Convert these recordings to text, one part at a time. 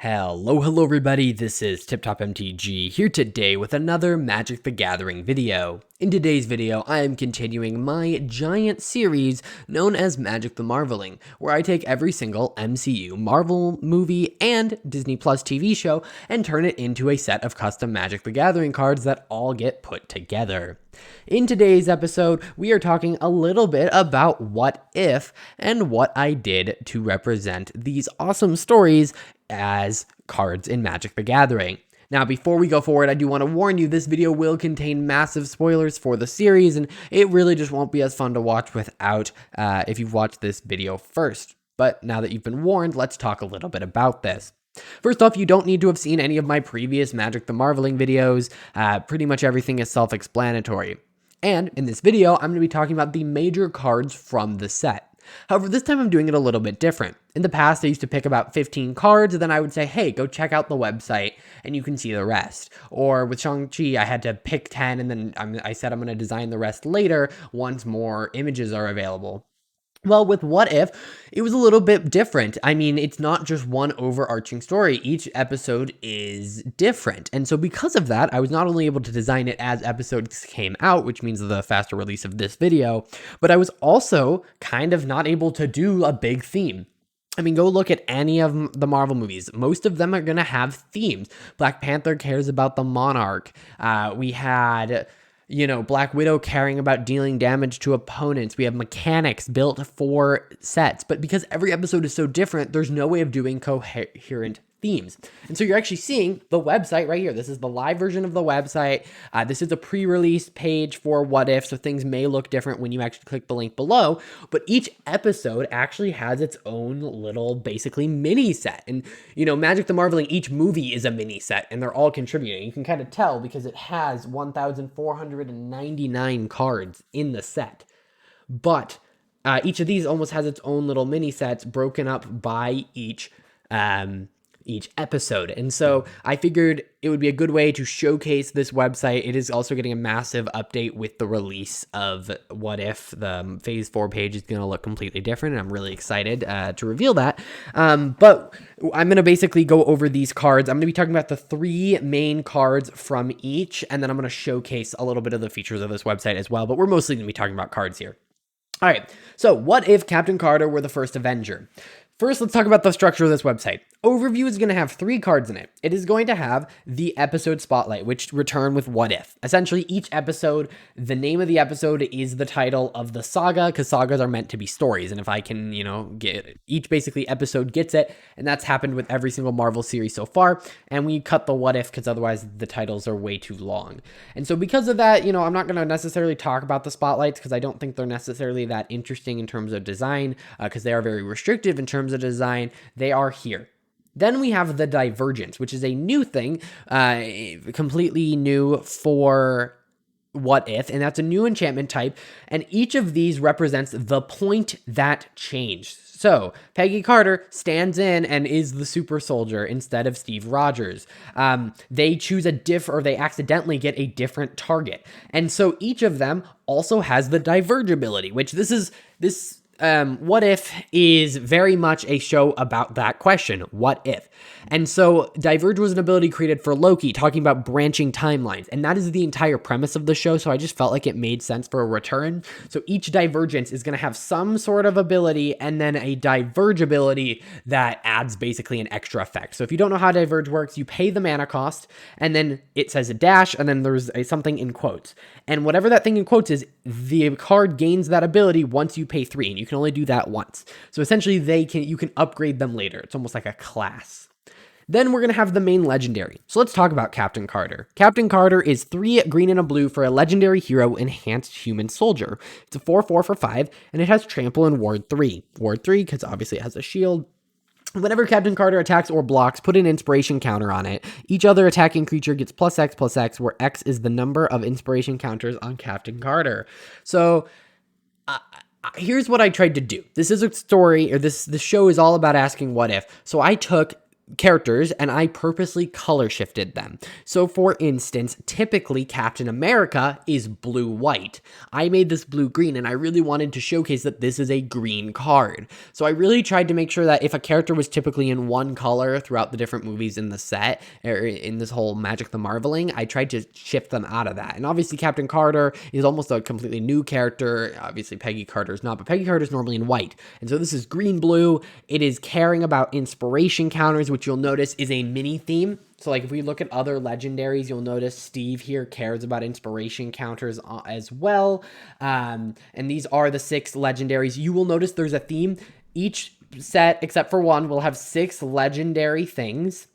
Hello everybody, this is TipTop MTG here today with another Magic the Gathering video. In today's video, I am continuing my giant series known as Magic the Marveling, where I take every single MCU, Marvel movie, and Disney Plus TV show and turn it into a set of custom Magic the Gathering cards that all get put together. In today's episode, we are talking a little bit about what if and what I did to represent these awesome stories as cards in Magic the Gathering. Now, before we go forward, I do want to warn you, this video will contain massive spoilers for the series, and it really just won't be as fun to watch without if you've watched this video first. But now that you've been warned, let's talk a little bit about this. First off, you don't need to have seen any of my previous Magic the Marveling videos. Pretty much everything is self-explanatory. And in this video, I'm going to be talking about the major cards from the set. However, this time I'm doing it a little bit different. In the past, I used to pick about 15 cards, and then I would say, hey, go check out the website, and you can see the rest. Or with Shang-Chi, I had to pick 10, and then I said I'm going to design the rest later once more images are available. Well, with What If, it was a little bit different. I mean, it's not just one overarching story. Each episode is different. And so because of that, I was not only able to design it as episodes came out, which means the faster release of this video, but I was also kind of not able to do a big theme. I mean, go look at any of the Marvel movies. Most of them are going to have themes. Black Panther cares about the Monarch. We had... Black Widow caring about dealing damage to opponents. We have mechanics built for sets, but because every episode is so different, there's no way of doing coherent themes. And so you're actually seeing the website right here. This is the live version of the website. This is a pre-release page for What If, so things may look different when you actually click the link below, but each episode actually has its own little, basically, mini set. And, Magic the Marveling, each movie is a mini set, and they're all contributing. You can kind of tell because it has 1,499 cards in the set. But each of these almost has its own little mini sets broken up by each episode. And so I figured it would be a good way to showcase this website. It is also getting a massive update with the release of What If. The Phase 4 page is going to look completely different, and I'm really excited to reveal that. But I'm going to basically go over these cards. I'm going to be talking about the 3 main cards from each, and then I'm going to showcase a little bit of the features of this website as well, but we're mostly going to be talking about cards here. All right, so what if Captain Carter were the first Avenger? First, let's talk about the structure of this website. Overview is going to have 3 cards in it. It is going to have the episode spotlight, which return with What If. Essentially, each episode, the name of the episode is the title of the saga, because sagas are meant to be stories. And if I can, get each basically episode gets it, and that's happened with every single Marvel series so far. And we cut the What If because otherwise the titles are way too long. And so because of that, I'm not going to necessarily talk about the spotlights because I don't think they're necessarily that interesting in terms of design, because they are very restrictive in terms of design. They are here. Then we have the Divergence, which is a new thing, completely new for What If, and that's a new enchantment type, and each of these represents the point that changed. So, Peggy Carter stands in and is the super soldier instead of Steve Rogers. They choose or they accidentally get a different target. And so each of them also has the Diverge ability, which What If is very much a show about that question. What if? And so Diverge was an ability created for Loki, talking about branching timelines. And that is the entire premise of the show. So I just felt like it made sense for a return. So each Divergence is going to have some sort of ability and then a Diverge ability that adds basically an extra effect. So if you don't know how Diverge works, you pay the mana cost and then it says a dash and then there's something in quotes. And whatever that thing in quotes is, the card gains that ability once you pay 3, and you can only do that once. So essentially you can upgrade them later. It's almost like a class. Then we're going to have the main legendary. So let's talk about Captain Carter. Captain Carter is 3 green and a blue for a legendary hero enhanced human soldier. It's a 4/4 for 5, and it has trample and ward 3. Ward 3 because obviously it has a shield. Whenever Captain Carter attacks or blocks, put an inspiration counter on it. Each other attacking creature gets +X/+X, where X is the number of inspiration counters on Captain Carter. So here's what I tried to do. This is a story, or the show is all about asking what if. So I took characters, and I purposely color shifted them. So for instance, typically Captain America is blue-white. I made this blue-green, and I really wanted to showcase that this is a green card. So I really tried to make sure that if a character was typically in one color throughout the different movies in the set, or in this whole Magic the Marveling, I tried to shift them out of that. And obviously Captain Carter is almost a completely new character. Obviously Peggy Carter is not, but Peggy Carter is normally in white. And so this is green-blue. It is caring about inspiration counters, which you'll notice is a mini theme. So like if we look at other legendaries, you'll notice Steve here cares about inspiration counters as well. And these are the 6 legendaries. You will notice there's a theme. Each set, except for one, will have 6 legendary things.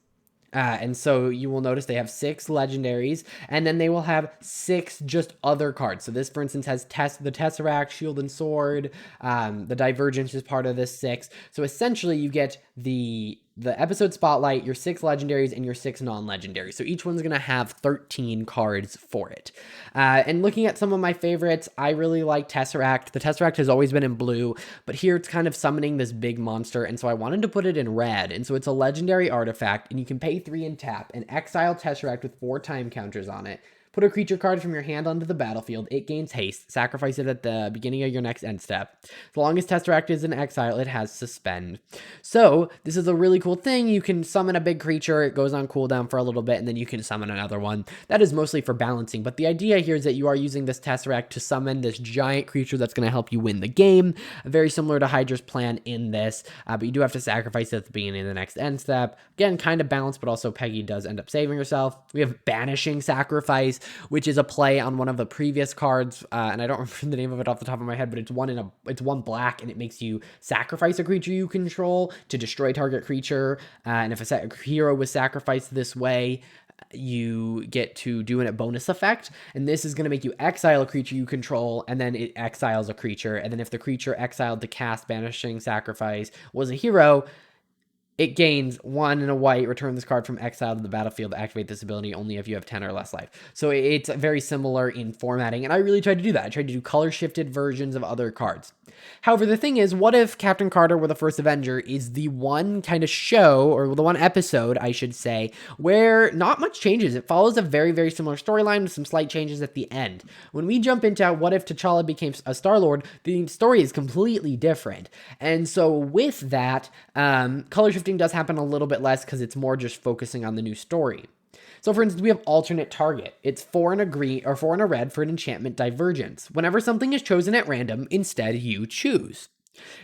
And so you will notice they have 6 legendaries, and then they will have 6 just other cards. So this, for instance, has the Tesseract, Shield and Sword. The Divergence is part of this 6. So essentially you get the episode spotlight, your 6 legendaries, and your 6 non-legendaries. So each one's going to have 13 cards for it. And looking at some of my favorites, I really like Tesseract. The Tesseract has always been in blue, but here it's kind of summoning this big monster, and so I wanted to put it in red. And so it's a legendary artifact, and you can pay 3 and tap, and exile Tesseract with 4 time counters on it. Put a creature card from your hand onto the battlefield. It gains haste. Sacrifice it at the beginning of your next end step. As long as Tesseract is in exile, it has suspend. So this is a really cool thing. You can summon a big creature. It goes on cooldown for a little bit, and then you can summon another one. That is mostly for balancing, but the idea here is that you are using this Tesseract to summon this giant creature that's going to help you win the game. Very similar to Hydra's plan in this, but you do have to sacrifice it at the beginning of the next end step. Again, kind of balanced, but also Peggy does end up saving herself. We have Banishing Sacrifice, which is a play on one of the previous cards, and I don't remember the name of it off the top of my head, but it's one black, and it makes you sacrifice a creature you control to destroy target creature, and if a hero was sacrificed this way, you get to do a bonus effect, and this is going to make you exile a creature you control, and then it exiles a creature, and then if the creature exiled to cast Banishing Sacrifice was a hero, it gains 1 and a white, return this card from exile to the battlefield to activate this ability only if you have 10 or less life. So it's very similar in formatting, and I really tried to do that. I tried to do color-shifted versions of other cards. However, the thing is, what if Captain Carter or the First Avenger is the one kind of show, or the one episode, I should say, where not much changes. It follows a very, very similar storyline with some slight changes at the end. When we jump into what if T'Challa became a Starlord, the story is completely different. And so with that, color shifting does happen a little bit less because it's more just focusing on the new story. So for instance, we have alternate target. It's 4 and a green or 4 and a red for an enchantment Divergence. Whenever something is chosen at random, instead you choose.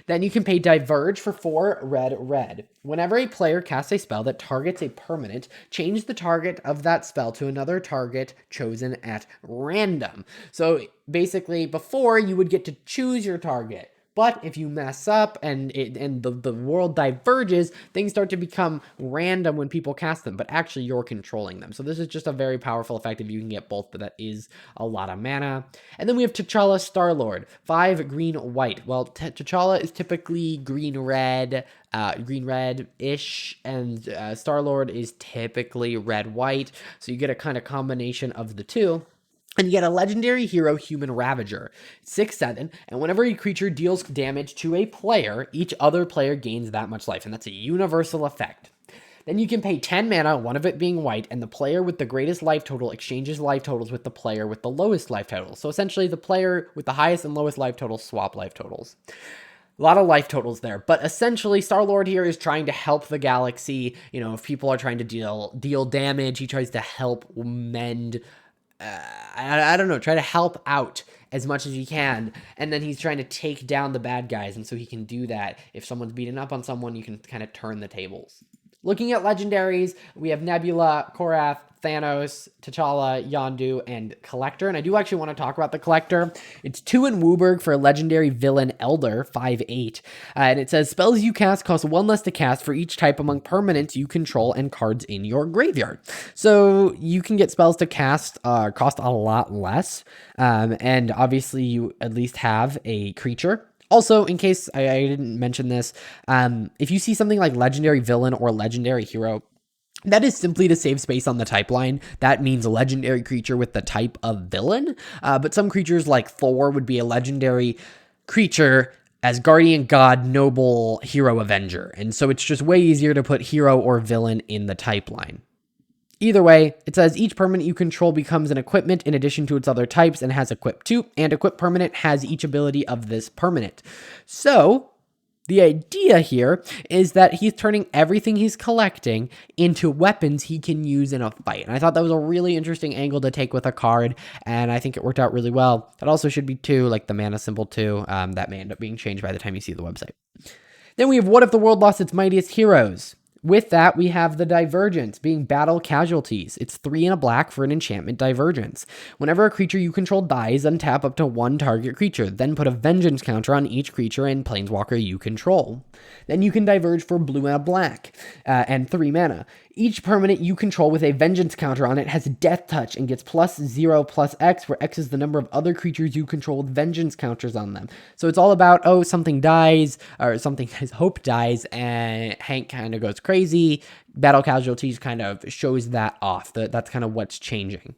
Then you can pay Diverge for 4 red. Whenever a player casts a spell that targets a permanent, change the target of that spell to another target chosen at random. So basically, before you would get to choose your target. But if you mess up and the world diverges, things start to become random when people cast them, but actually you're controlling them. So this is just a very powerful effect if you can get both, but that is a lot of mana. And then we have T'Challa Starlord, 5 green white. Well, T'Challa is typically green red-ish, and Starlord is typically red white. So you get a kind of combination of the two. And you get a legendary hero, Human Ravager, 6/7, and whenever a creature deals damage to a player, each other player gains that much life, and that's a universal effect. Then you can pay 10 mana, one of it being white, and the player with the greatest life total exchanges life totals with the player with the lowest life total. So essentially, the player with the highest and lowest life totals swap life totals. A lot of life totals there, but essentially Starlord here is trying to help the galaxy. You know, if people are trying to deal damage, he tries to help mend. I don't know, try to help out as much as he can, and then he's trying to take down the bad guys, and so he can do that. If someone's beating up on someone, you can kind of turn the tables. Looking at legendaries, we have Nebula, Korath, Thanos, T'Challa, Yondu, and Collector. And I do actually want to talk about the Collector. It's 2 in Wooburg for a legendary villain Elder, 5/8. And it says, spells you cast cost 1 less to cast for each type among permanents you control and cards in your graveyard. So you can get spells to cast cost a lot less. And obviously you at least have a creature. Also, in case I didn't mention this, if you see something like legendary villain or legendary hero, that is simply to save space on the type line. That means a legendary creature with the type of villain. But some creatures like Thor would be a legendary creature as Guardian God, Noble, Hero, Avenger. And so it's just way easier to put hero or villain in the type line. Either way, it says each permanent you control becomes an equipment in addition to its other types and has equip 2, and equip permanent has each ability of this permanent. So, the idea here is that he's turning everything he's collecting into weapons he can use in a fight. And I thought that was a really interesting angle to take with a card, and I think it worked out really well. That also should be 2, like the mana symbol 2. That may end up being changed by the time you see the website. Then we have What If the World Lost Its Mightiest Heroes? With that, we have the Divergence being battle casualties. It's 3 and a black for an enchantment Divergence. Whenever a creature you control dies, untap up to 1 target creature. Then put a vengeance counter on each creature and planeswalker you control. Then you can diverge for blue and a black and 3 mana. Each permanent you control with a vengeance counter on it has death touch and gets +0/+X, where X is the number of other creatures you control with vengeance counters on them. So it's all about, oh, something dies, or something his hope dies, and Hank kind of goes crazy. Battle casualties kind of shows that off. That's kind of what's changing.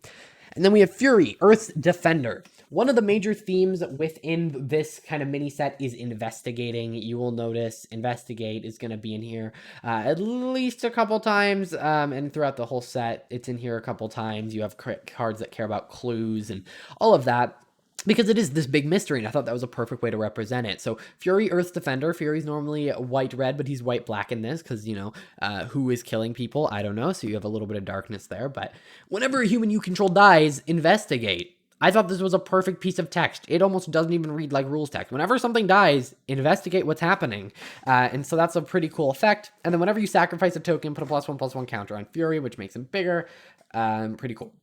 And then we have Fury, Earth's Defender. One of the major themes within this kind of mini set is investigating. You will notice investigate is going to be in here at least a couple times, and throughout the whole set, it's in here a couple times. You have cards that care about clues and all of that, because it is this big mystery, and I thought that was a perfect way to represent it. So Fury, Earth's Defender. Fury's normally white-red, but he's white-black in this because, you know, who is killing people? I don't know, so you have a little bit of darkness there. But whenever a human you control dies, investigate. I thought this was a perfect piece of text. It almost doesn't even read like rules text. Whenever something dies, investigate what's happening. And so that's a pretty cool effect. And then whenever you sacrifice a token, put a +1/+1 counter on Fury, which makes him bigger. Pretty cool.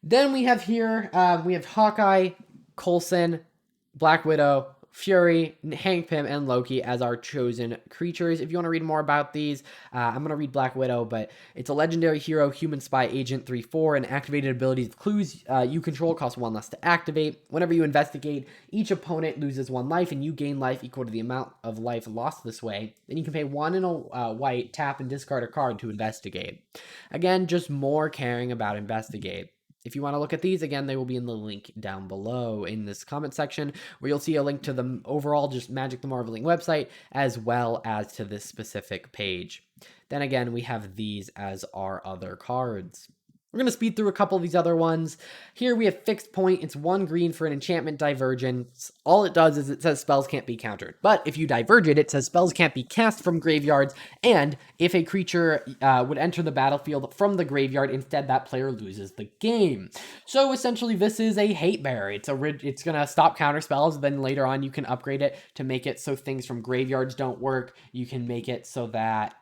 Then we have here, we have Hawkeye, Coulson, Black Widow, Fury, Hank Pym, and Loki as our chosen creatures. If you want to read more about these, I'm going to read Black Widow, but it's a legendary hero, human spy agent 3/4, and activated abilities with clues you control cost 1 less to activate. Whenever you investigate, each opponent loses 1 life, and you gain life equal to the amount of life lost this way. Then you can pay 1 and a white, tap, and discard a card to investigate. Again, just more caring about investigate. If you want to look at these, again, they will be in the link down below in this comment section, where you'll see a link to the overall just Magic the Marveling website, as well as to this specific page. Then again, we have these as our other cards. We're going to speed through a couple of these other ones. Here we have Fixed Point. It's 1 green for an enchantment Divergence. All it does is it says spells can't be countered. But if you diverge it, it says spells can't be cast from graveyards. And if a creature would enter the battlefield from the graveyard, instead that player loses the game. So essentially this is a hate bear. It's going to stop counter spells. Then later on you can upgrade it to make it so things from graveyards don't work. You can make it so that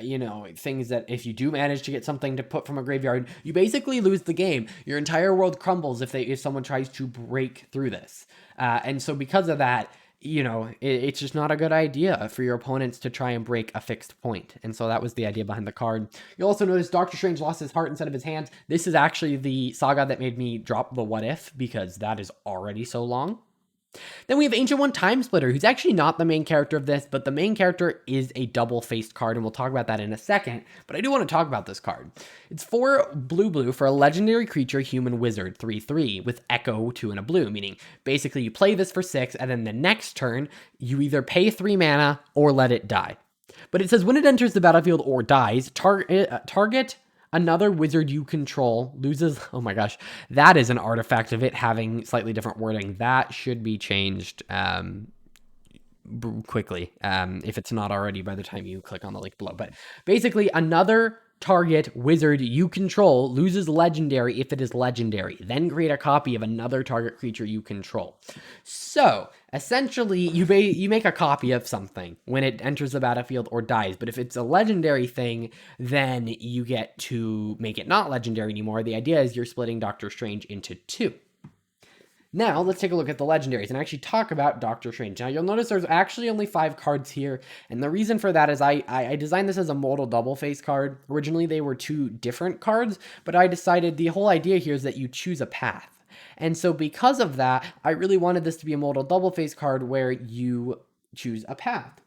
you know, things that if you do manage to get something to put from a graveyard, you basically lose the game. Your entire world crumbles if someone tries to break through this. And so because of that, you know, it's just not a good idea for your opponents to try and break a fixed point. And so that was the idea behind the card. You'll also notice Doctor Strange lost his heart instead of his hands. This is actually the saga that made me drop the what if, because that is already so long. Then we have Ancient One Time Splitter, who's actually not the main character of this, but the main character is a double-faced card, and we'll talk about that in a second, but I do want to talk about this card. It's 4 blue for a legendary creature, human wizard, 3/3, with Echo, 2 and a blue, meaning basically you play this for 6, and then the next turn, you either pay 3 mana or let it die. But it says when it enters the battlefield or dies, target another wizard you control loses. Oh my gosh, that is an artifact of it having slightly different wording. That should be changed quickly if it's not already by the time you click on the link below. But basically, another target wizard you control loses legendary if it is legendary. Then create a copy of another target creature you control. So essentially, you make a copy of something when it enters the battlefield or dies. But if it's a legendary thing, then you get to make it not legendary anymore. The idea is you're splitting Doctor Strange into 2. Now, let's take a look at the legendaries and actually talk about Doctor Strange. Now, you'll notice there's actually only 5 cards here, and the reason for that is I designed this as a modal double face card. Originally, they were 2 different cards, but I decided the whole idea here is that you choose a path. And so because of that, I really wanted this to be a modal double face card where you choose a path.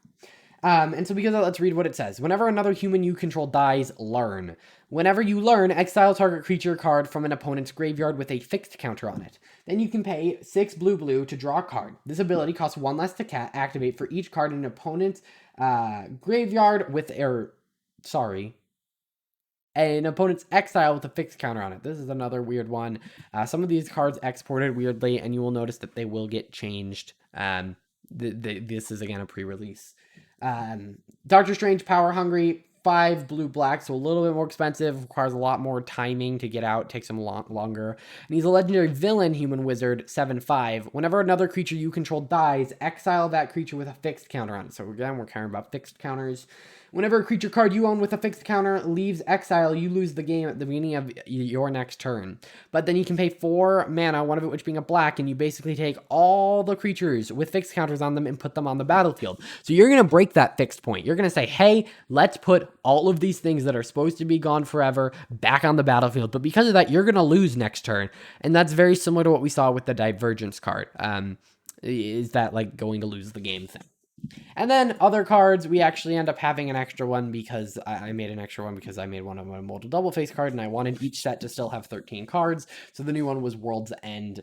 And so because of that, let's read what it says. Whenever another human you control dies, learn. Whenever you learn, exile target creature card from an opponent's graveyard with a fixed counter on it. Then you can pay 6 blue to draw a card. This ability costs 1 less to activate for each card in an opponent's graveyard with an opponent's exile with a fixed counter on it. This is another weird one. Some of these cards exported weirdly, and you will notice that they will get changed. This is, again, a pre-release. Doctor Strange, Power Hungry, 5 blue-black, so a little bit more expensive, requires a lot more timing to get out, takes him longer. And he's a legendary villain, Human Wizard, 7/5. Whenever another creature you control dies, exile that creature with a fixed counter on it. So again, we're caring about fixed counters. Whenever a creature card you own with a fixed counter leaves exile, you lose the game at the beginning of your next turn. But then you can pay 4 mana, one of it which being a black, and you basically take all the creatures with fixed counters on them and put them on the battlefield. So you're going to break that fixed point. You're going to say, hey, let's put all of these things that are supposed to be gone forever back on the battlefield. But because of that, you're going to lose next turn. And that's very similar to what we saw with the Divergence card. Is that like going to lose the game thing? And then other cards, we actually end up having an extra one because I made an extra one because I made one of my Mortal Double Face card, and I wanted each set to still have 13 cards. So the new one was World's End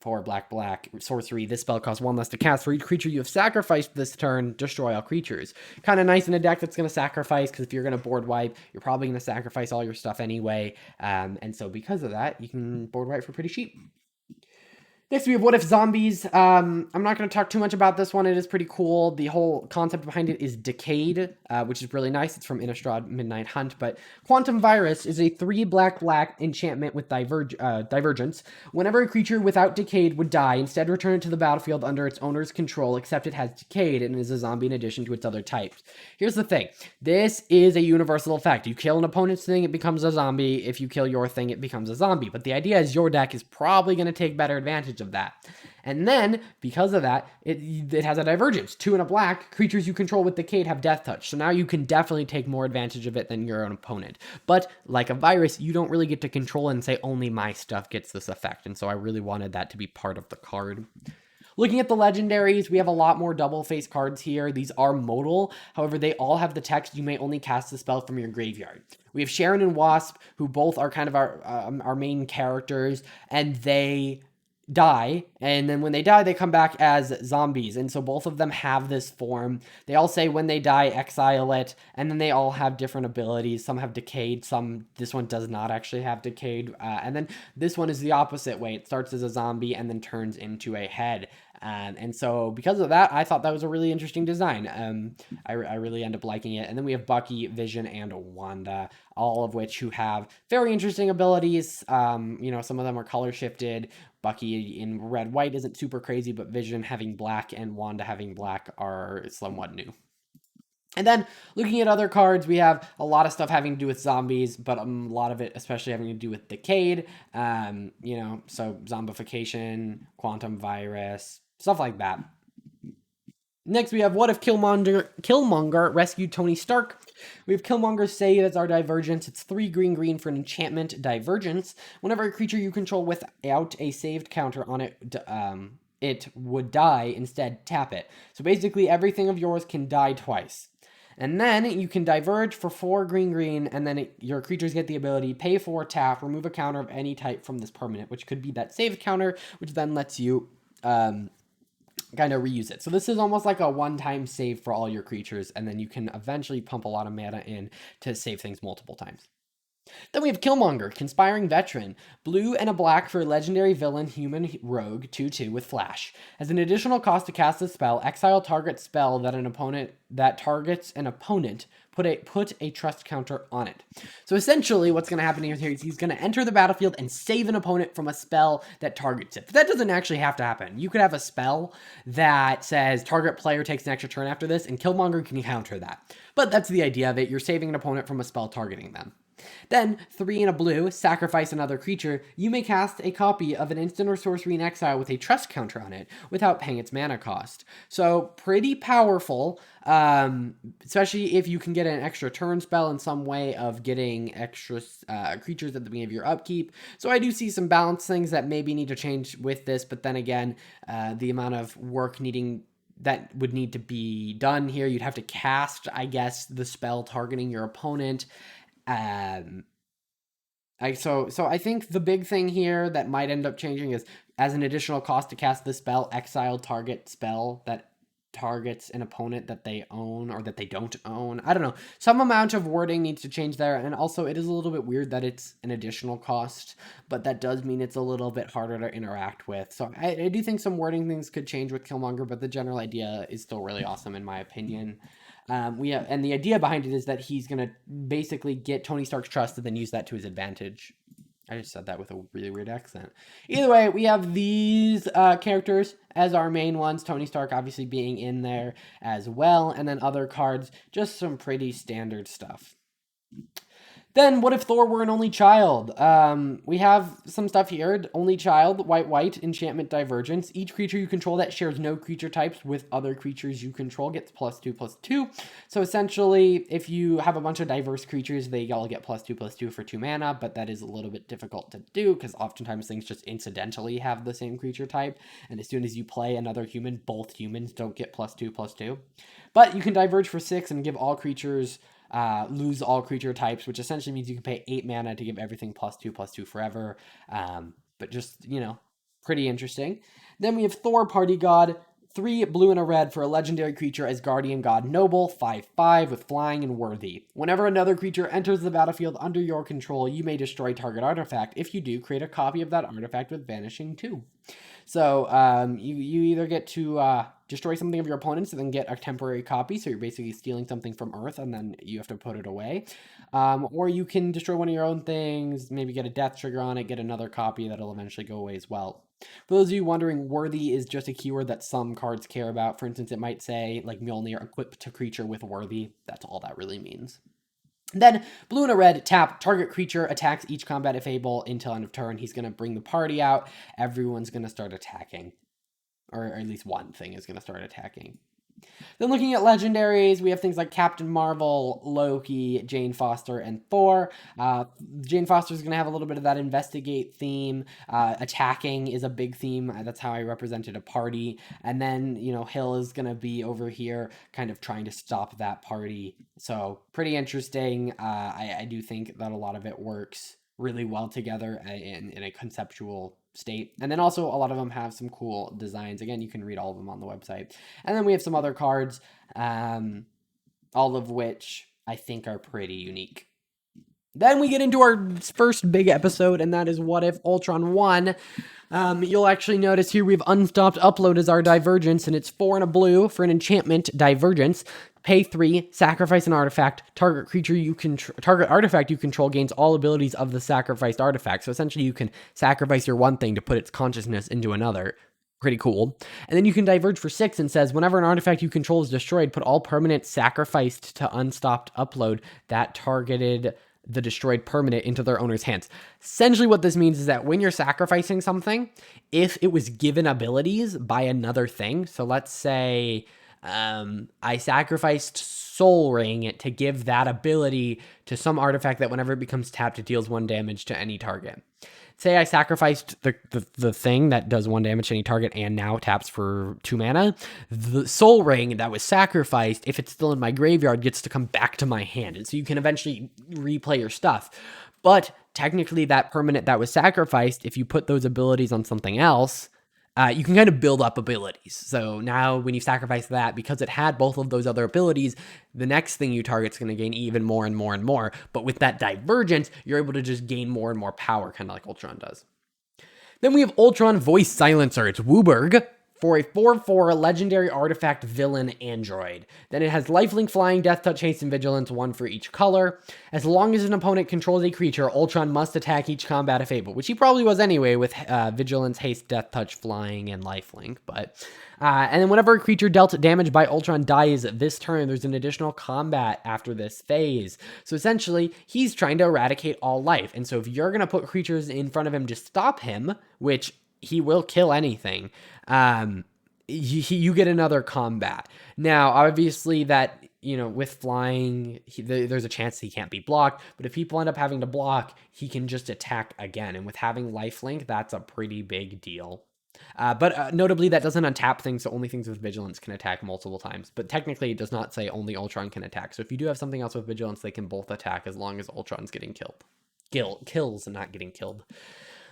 for black sorcery. This spell costs 1 less to cast. For each creature you have sacrificed this turn, destroy all creatures. Kind of nice in a deck that's going to sacrifice, because if you're going to board wipe, you're probably going to sacrifice all your stuff anyway. And so because of that, you can board wipe for pretty cheap. Next, we have What If Zombies. I'm not going to talk too much about this one. It is pretty cool. The whole concept behind it is Decayed, which is really nice. It's from Innistrad Midnight Hunt. But Quantum Virus is a 3 black enchantment with Divergence. Whenever a creature without Decayed would die, instead return it to the battlefield under its owner's control, except it has Decayed and is a zombie in addition to its other types. Here's the thing. This is a universal effect. You kill an opponent's thing, it becomes a zombie. If you kill your thing, it becomes a zombie. But the idea is your deck is probably going to take better advantage of that. And then, because of that, it has a Divergence. 2 and a black, creatures you control with Decayed have Death Touch. So now you can definitely take more advantage of it than your own opponent. But like a virus, you don't really get to control and say only my stuff gets this effect. And so I really wanted that to be part of the card. Looking at the legendaries, we have a lot more double face cards here. These are modal. However, they all have the text, you may only cast the spell from your graveyard. We have Sharon and Wasp, who both are kind of our main characters, and they die, and then when they die, they come back as zombies, and so both of them have this form. They all say when they die, exile it, and then they all have different abilities. Some have Decayed, this one does not actually have Decayed, and then this one is the opposite way. It starts as a zombie and then turns into a head. And so because of that, I thought that was a really interesting design. I really end up liking it. And then we have Bucky, Vision, and Wanda, all of which who have very interesting abilities. Some of them are color shifted. Bucky in red-white isn't super crazy, but Vision having black and Wanda having black are somewhat new. And then looking at other cards, we have a lot of stuff having to do with zombies, but a lot of it especially having to do with Decayed, so zombification, Quantum Virus, stuff like that. Next, we have What If Killmonger rescued Tony Stark. We have Killmonger Save as our Divergence. It's 3 green for an enchantment, Divergence. Whenever a creature you control without a saved counter on it, it would die. Instead, tap it. So basically, everything of yours can die twice. And then you can diverge for 4 green, and then your creatures get the ability, pay 4, tap, remove a counter of any type from this permanent, which could be that save counter, which then lets you kind of reuse it. So this is almost like a one-time save for all your creatures, and then you can eventually pump a lot of mana in to save things multiple times. Then we have Killmonger, Conspiring Veteran, blue and a black for legendary villain human rogue, 2/2 with flash. As an additional cost to cast this spell, exile target spell that targets an opponent, put a trust counter on it. So essentially what's going to happen here is he's going to enter the battlefield and save an opponent from a spell that targets it. But that doesn't actually have to happen. You could have a spell that says target player takes an extra turn after this, and Killmonger can counter that. But that's the idea of it. You're saving an opponent from a spell targeting them. Then, 3 in a blue, sacrifice another creature. You may cast a copy of an instant or sorcery in exile with a trust counter on it without paying its mana cost. So, pretty powerful, especially if you can get an extra turn spell in some way of getting extra creatures at the beginning of your upkeep. So I do see some balance things that maybe need to change with this, but then again, the amount of work needing that would need to be done here. You'd have to cast, I guess, the spell targeting your opponent. So I think the big thing here that might end up changing is, as an additional cost to cast the spell, exile target spell that targets an opponent that they own or that they don't own. I don't know. Some amount of wording needs to change there, and also it is a little bit weird that it's an additional cost, but that does mean it's a little bit harder to interact with. So I do think some wording things could change with Killmonger, but the general idea is still really awesome in my opinion. And the idea behind it is that he's gonna basically get Tony Stark's trust and then use that to his advantage. I just said that with a really weird accent. Either way, we have these characters as our main ones. Tony Stark obviously being in there as well, and then other cards, just some pretty standard stuff. Then, what if Thor were an only child? We have some stuff here. Only child, white, enchantment divergence. Each creature you control that shares no creature types with other creatures you control gets +2/+2. So essentially, if you have a bunch of diverse creatures, they all get +2/+2 for 2 mana, but that is a little bit difficult to do because oftentimes things just incidentally have the same creature type. And as soon as you play another human, both humans don't get +2/+2. But you can diverge for 6 and give all creatures lose all creature types, which essentially means you can pay 8 mana to give everything +2/+2 forever. But just, pretty interesting. Then we have Thor, Party God, 3 blue and a red for a legendary creature as Guardian God Noble, 5/5 with flying and worthy. Whenever another creature enters the battlefield under your control, you may destroy target artifact. If you do, create a copy of that artifact with Vanishing 2. So you either get to destroy something of your opponent's and then get a temporary copy, so you're basically stealing something from Earth and then you have to put it away. Or you can destroy one of your own things, maybe get a death trigger on it, get another copy that'll eventually go away as well. For those of you wondering, worthy is just a keyword that some cards care about. For instance, it might say, like Mjolnir, equipped to creature with worthy. That's all that really means. Then, blue and a red, tap, target creature attacks each combat if able until end of turn. He's going to bring the party out. Everyone's going to start attacking. Or at least one thing is going to start attacking. Then looking at legendaries, we have things like Captain Marvel, Loki, Jane Foster, and Thor. Jane Foster is going to have a little bit of that investigate theme. Attacking is a big theme. That's how I represented a party. And then, Hill is going to be over here kind of trying to stop that party. So pretty interesting. I do think that a lot of it works really well together in a conceptual state. And then also a lot of them have some cool designs. Again, you can read all of them on the website. And then we have some other cards, all of which I think are pretty unique. Then we get into our first big episode, and that is What If Ultron won. You'll actually notice here we have Unstopped Upload as our divergence, and it's 4 and a blue for an enchantment divergence. Pay 3, sacrifice an artifact. Target artifact you control gains all abilities of the sacrificed artifact. So essentially, you can sacrifice your one thing to put its consciousness into another. Pretty cool. And then you can diverge for 6 and says, whenever an artifact you control is destroyed, put all permanents sacrificed to Unstopped Upload that targeted the destroyed permanent into their owner's hands. Essentially what this means is that when you're sacrificing something, if it was given abilities by another thing, so let's say I sacrificed Soul Ring to give that ability to some artifact that whenever it becomes tapped, it deals 1 damage to any target. Say I sacrificed the thing that does 1 damage to any target and now taps for 2 mana. The Soul Ring that was sacrificed, if it's still in my graveyard, gets to come back to my hand. And so you can eventually replay your stuff. But technically that permanent that was sacrificed, if you put those abilities on something else, you can kind of build up abilities. So now when you sacrifice that, because it had both of those other abilities, the next thing you target is going to gain even more and more and more. But with that divergence, you're able to just gain more and more power, kind of like Ultron does. Then we have Ultron Voice Silencer. It's Wooburg for a 4/4 legendary artifact villain android. Then it has lifelink, flying, death touch, haste, and vigilance, 1 for each color. As long as an opponent controls a creature, Ultron must attack each combat if able, which he probably was anyway with vigilance, haste, death touch, flying, and lifelink. And then whenever a creature dealt damage by Ultron dies this turn, there's an additional combat after this phase. So essentially, he's trying to eradicate all life. And so if you're going to put creatures in front of him to stop him, which he will kill anything, you get another combat. Now, obviously that, with flying, there's a chance he can't be blocked, but if people end up having to block, he can just attack again. And with having lifelink, that's a pretty big deal. But notably, that doesn't untap things, so only things with vigilance can attack multiple times. But technically, it does not say only Ultron can attack. So if you do have something else with vigilance, they can both attack as long as Ultron's getting killed. Kills and not getting killed.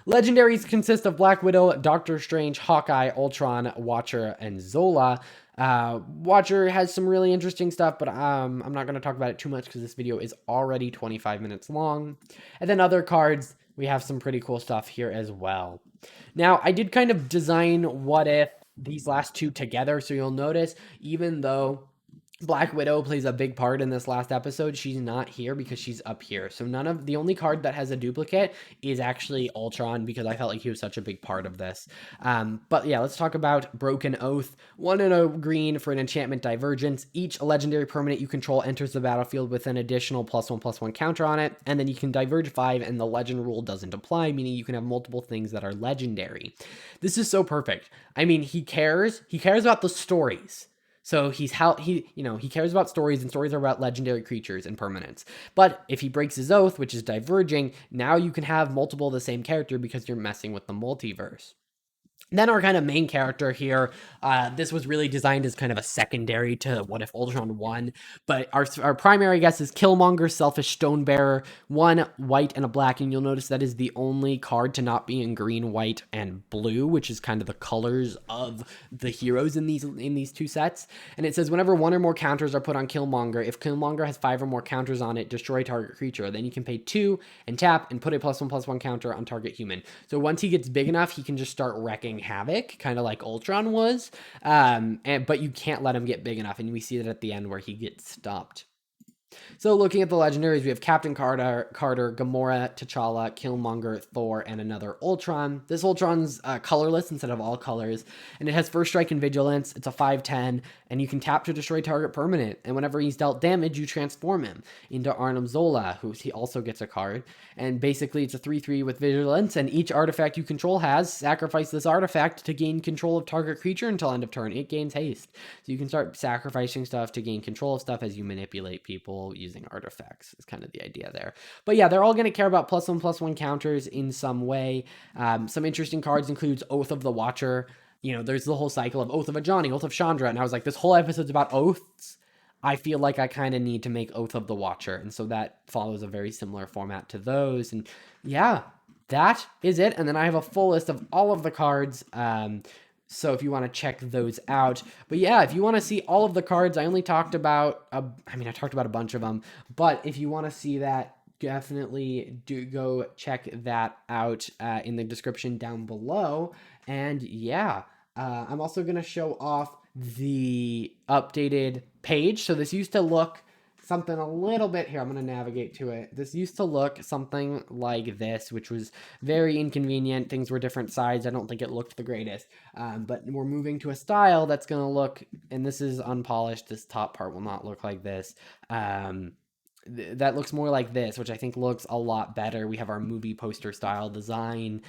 Legendaries consist of Black Widow, Doctor Strange, Hawkeye, Ultron, Watcher, and Zola. Watcher has some really interesting stuff, but I'm not going to talk about it too much because this video is already 25 minutes long. And then other cards, we have some pretty cool stuff here as well. Now, I did kind of design what if these last two together, so you'll notice even though Black Widow plays a big part in this last episode, she's not here because she's up here. So the only card that has a duplicate is actually Ultron, because I felt like he was such a big part of this. But yeah, let's talk about Broken Oath. 1 and a green for an enchantment Divergence. Each legendary permanent you control enters the battlefield with an additional +1/+1 counter on it, and then you can diverge 5 and the legend rule doesn't apply, meaning you can have multiple things that are legendary. This is so perfect. I mean, he cares about the stories. So he cares about stories, and stories are about legendary creatures and permanents. But if he breaks his oath, which is diverging, now you can have multiple of the same character because you're messing with the multiverse. Then our kind of main character here, this was really designed as kind of a secondary to What If Ultron won, but our primary guess is Killmonger, Selfish Stonebearer, 1 white and a black, and you'll notice that is the only card to not be in green, white, and blue, which is kind of the colors of the heroes in these two sets. And it says whenever 1 or more counters are put on Killmonger, if Killmonger has 5 or more counters on it, destroy target creature. Then you can pay 2 and tap and put a +1/+1 counter on target human. So once he gets big enough, he can just start wrecking havoc, kind of like Ultron was, but you can't let him get big enough, and we see that at the end where he gets stopped. So looking at the legendaries, we have Captain Carter, Gamora, T'Challa, Killmonger, Thor, and another Ultron. This Ultron's colorless instead of all colors, and it has first strike and vigilance. It's a 5/10, and you can tap to destroy target permanent. And whenever he's dealt damage, you transform him into Arnim Zola, who he also gets a card. And basically, it's a 3/3 with vigilance, and each artifact you control has sacrifice this artifact to gain control of target creature until end of turn. It gains haste, so you can start sacrificing stuff to gain control of stuff as you manipulate people using artifacts is kind of the idea there. But yeah, they're all going to care about +1/+1 counters in some way. Some interesting cards includes Oath of the Watcher. You know, there's the whole cycle of Oath of Ajani, Oath of Chandra, and I was like, this whole episode's about oaths. I feel like I kind of need to make Oath of the Watcher, and so that follows a very similar format to those. And yeah, that is it. And then I have a full list of all of the cards. So if you want to check those out. But yeah, if you want to see all of the cards, I only talked about, I talked about a bunch of them, but if you want to see that, definitely do go check that out in the description down below. And yeah, I'm also going to show off the updated page. So this used to look something a little bit here. I'm going to navigate to it. This used to look something like this, which was very inconvenient. Things were different sides. I don't think it looked the greatest. But we're moving to a style that's going to look, and this is unpolished. This top part will not look like this. That looks more like this, which I think looks a lot better. We have our movie poster style design.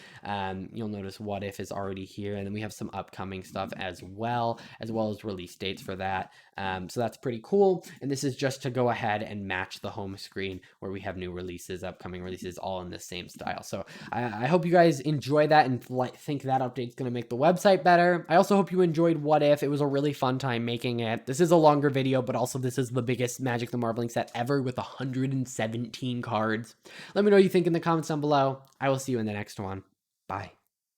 You'll notice What If is already here, and then we have some upcoming stuff as well as release dates for that. So that's pretty cool. And this is just to go ahead and match the home screen where we have new releases, upcoming releases, all in the same style. So I hope you guys enjoy that and think that update's going to make the website better. I also hope you enjoyed What If. It was a really fun time making it. This is a longer video, but also this is the biggest Magic the Marveling set ever with 117 cards. Let me know what you think in the comments down below. I will see you in the next one. Bye.